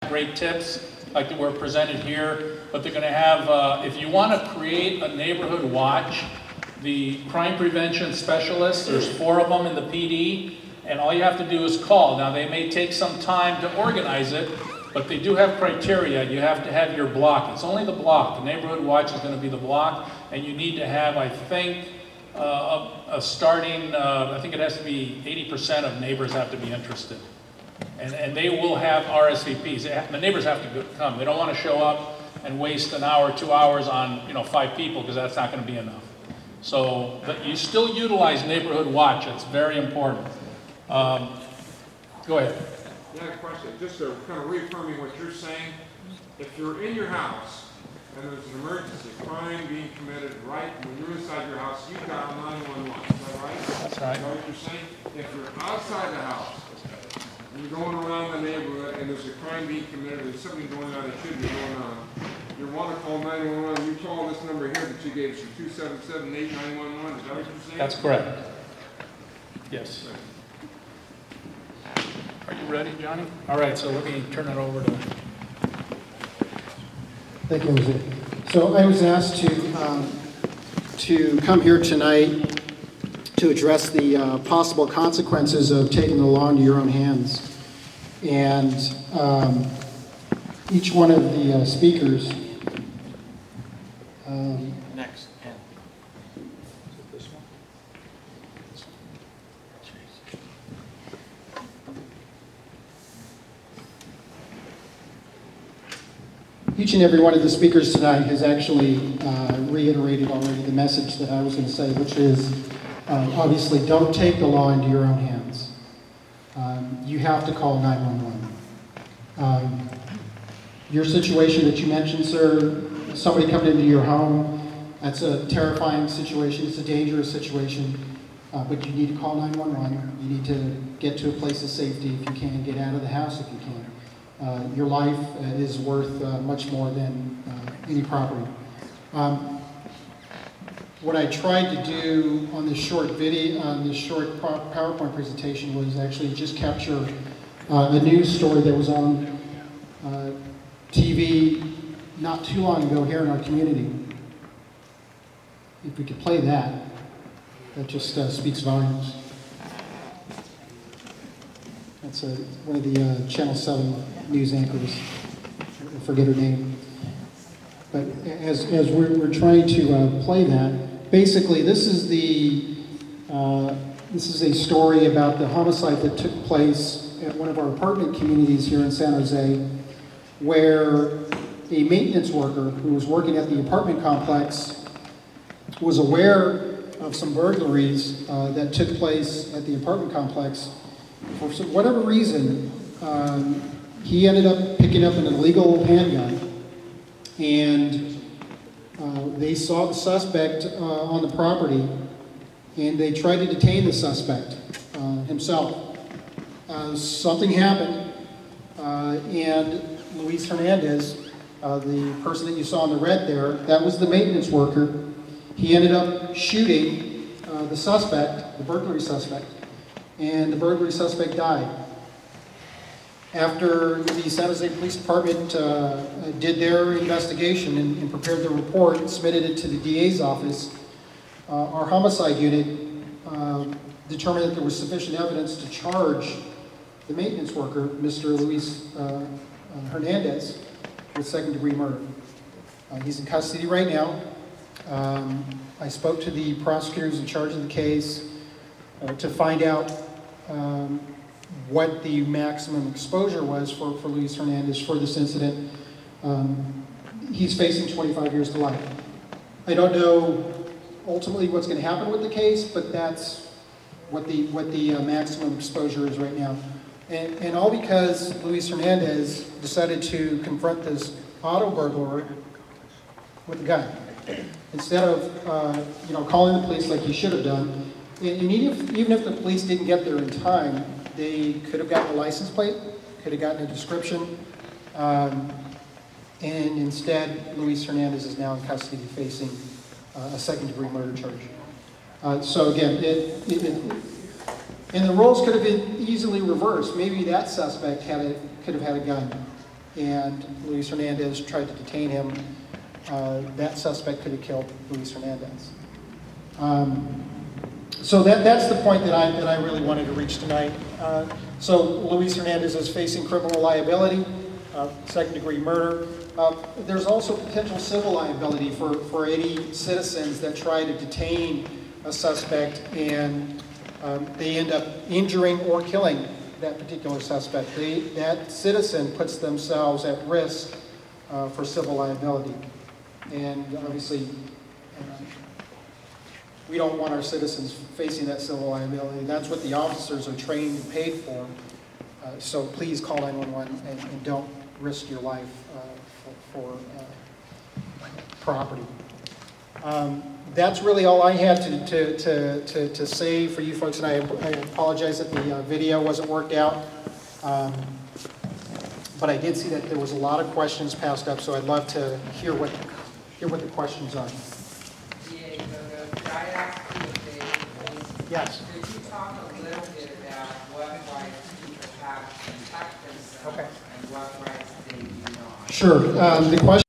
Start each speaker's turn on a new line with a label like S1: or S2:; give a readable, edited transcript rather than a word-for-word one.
S1: great tips like that were presented here, but they're going to have, if you want to create a neighborhood watch, the crime prevention specialists, there's 4 of them in the PD, and all you have to do is call. Now they may take some time to organize it, but they do have criteria. You have to have your block. It's only the block. The neighborhood watch is going to be the block, and you need to have, I think, a starting, I think it has to be 80% of neighbors have to be interested. And they will have RSVPs. The neighbors have to come. They don't want to show up and waste an hour, 2 hours on 5 people, because that's not going to be enough. So but you still utilize neighborhood watch. It's very important. Go ahead.
S2: Yeah, question. Just to kind of reaffirming what you're saying, if you're in your house and there's an emergency, crime being committed right when you're inside your house, you dial 911. Is that right?
S1: That's right.
S2: Is that what you're saying? If you're outside the house and you're going around the neighborhood and there's a crime being committed, there's something going on that shouldn't be going on, you want to call 911, you call this number here that you gave us, 277-8911. Is that what you're saying?
S1: That's correct. Yes. Are you ready, Johnny? All right, so let me turn it over to...
S3: Thank you, Jose. So I was asked to come here tonight to address the possible consequences of taking the law into your own hands. And each one of the speakers...
S1: Next.
S3: Each and every one of the speakers tonight has actually reiterated already the message that I was going to say, which is obviously don't take the law into your own hands. You have to call 911. Your situation that you mentioned, sir, somebody coming into your home, that's a terrifying situation, it's a dangerous situation, but you need to call 911. You need to get to a place of safety if you can, get out of the house if you can. Your life is worth much more than any property. What I tried to do on this short video, on this short PowerPoint presentation, was actually just capture a news story that was on TV not too long ago here in our community. If we could play that, that just speaks volumes. That's one of the Channel 7 news anchors. I forget her name. But as we're trying to play that, basically this is a story about the homicide that took place at one of our apartment communities here in San Jose, where a maintenance worker who was working at the apartment complex was aware of some burglaries that took place at the apartment complex. For whatever reason, he ended up picking up an illegal handgun, and they saw the suspect on the property, and they tried to detain the suspect himself. Something happened, and Luis Hernandez, the person that you saw in the red there, that was the maintenance worker. He ended up shooting the suspect, the burglary suspect, and the burglary suspect died. After the San Jose Police Department did their investigation and prepared their report and submitted it to the DA's office, our homicide unit determined that there was sufficient evidence to charge the maintenance worker, Mr. Luis Hernandez, with second-degree murder. He's in custody right now. I spoke to the prosecutors in charge of the case to find out what the maximum exposure was for Luis Hernandez for this incident. He's facing 25 years to life. I don't know ultimately what's going to happen with the case, but that's what the maximum exposure is right now. And all because Luis Hernandez decided to confront this auto burglar with a gun. Instead of calling the police like he should have done, and even if the police didn't get there in time, they could have gotten a license plate, could have gotten a description, and instead Luis Hernandez is now in custody facing a second-degree murder charge. So again, and the roles could have been easily reversed. Maybe that suspect could have had a gun, and Luis Hernandez tried to detain him, that suspect could have killed Luis Hernandez. So that's the point that I really wanted to reach tonight. So Luis Hernandez is facing criminal liability, second-degree murder. There's also potential civil liability for any citizens that try to detain a suspect and they end up injuring or killing that particular suspect. That citizen puts themselves at risk for civil liability. And obviously, we don't want our citizens facing that civil liability. That's what the officers are trained and paid for. So please call 911 and don't risk your life for property. That's really all I had to say for you folks, and I apologize that the video wasn't worked out. But I did see that there was a lot of questions passed up, so I'd love to hear what the questions are.
S4: Could I ask you a favor, please?
S3: Yes.
S4: Could you talk a little bit about what rights people have to protect themselves
S3: Okay.
S4: and what rights they do not?
S3: Sure. The question